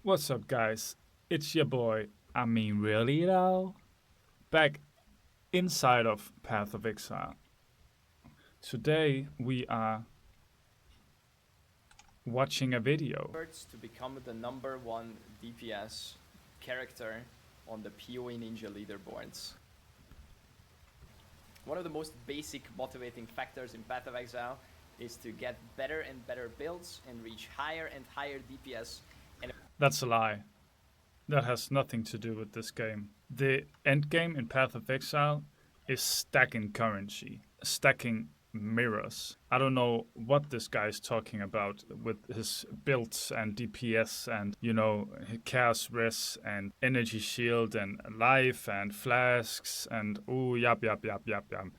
What's up, guys? It's your boy, I mean really though, back inside of Path of Exile. Today we are watching a video. Efforts to become the #1 DPS character on the PoE Ninja leaderboards. One of the most basic motivating factors in Path of Exile is to get better and better builds and reach higher and higher DPS. That's a lie. That has nothing to do with this game. The end game in Path of Exile is stacking currency, stacking mirrors. I don't know what this guy is talking about with his builds and DPS and, you know, chaos res and energy shield and life and flasks and ooh yap.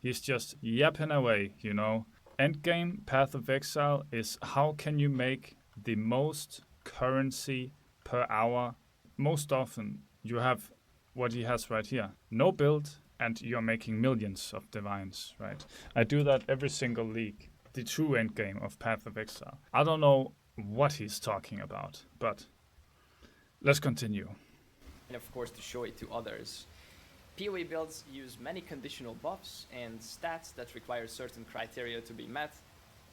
He's just yapping away, you know. End game Path of Exile is how can you make the most currency per hour. Most often you have what he has right here. No build and you're making millions of divines, right? I do that every single league. The true end game of Path of Exile. I don't know what he's talking about, but let's continue. And of course to show it to others. PoE builds use many conditional buffs and stats that require certain criteria to be met,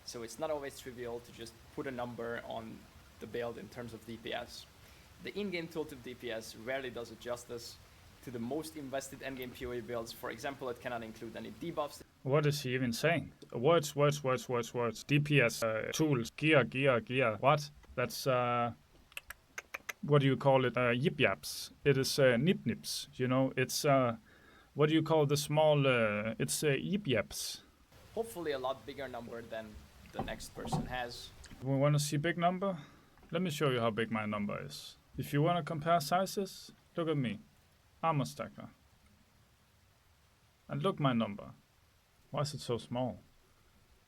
so it's not always trivial to just put a number on the build in terms of DPS. The in-game tooltip DPS rarely does it justice to the most invested endgame PoE builds. For example, it cannot include any debuffs. What is he even saying? Words. DPS, tools, gear. What? That's, what do you call it? Yip yaps. It is nip nips, you know? It's, what do you call the small, it's yip yaps. Hopefully a lot bigger number than the next person has. We want to see big number? Let me show you how big my number is. If you want to compare sizes, look at me. Armor stacker. And look my number. Why is it so small?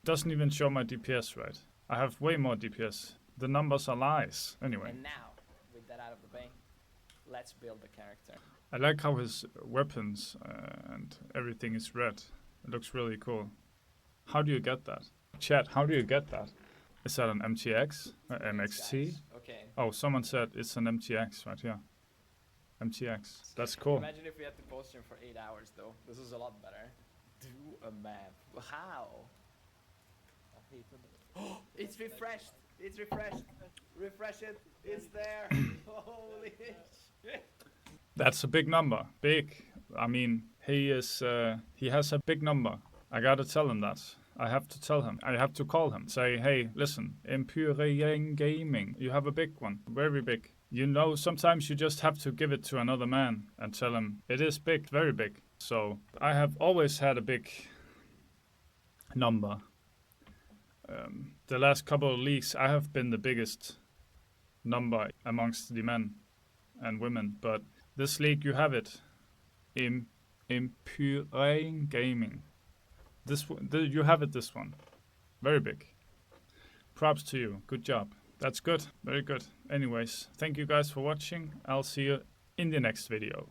It doesn't even show my DPS right. I have way more DPS. The numbers are lies. Anyway. And now, with that out of the way, let's build the character. I like how his weapons and everything is red. It looks really cool. How do you get that? Chat, how do you get that? Is that an MTX? MXT? Okay. Oh, someone said it's an MTX right here. MTX. That's cool. Imagine if we had to post him for 8 hours though. This is a lot better. Do a map. How? Oh, it's refreshed. It's refreshed. Refresh it. It's there. Holy shit. That's a big number. Big. I mean, he has a big number. I gotta tell him that. I have to tell him. I have to call him. Say, hey, listen, Empyrian Gaming, you have a big one. Very big. You know, sometimes you just have to give it to another man and tell him it is big, very big. So I have always had a big number. The last couple of leagues, I have been the biggest number amongst the men and women. But this league, you have it. Empyrian Gaming. You have it, this one. Very big. Props to you. Good job. That's good. Very good. Anyways, thank you guys for watching. I'll see you in the next video.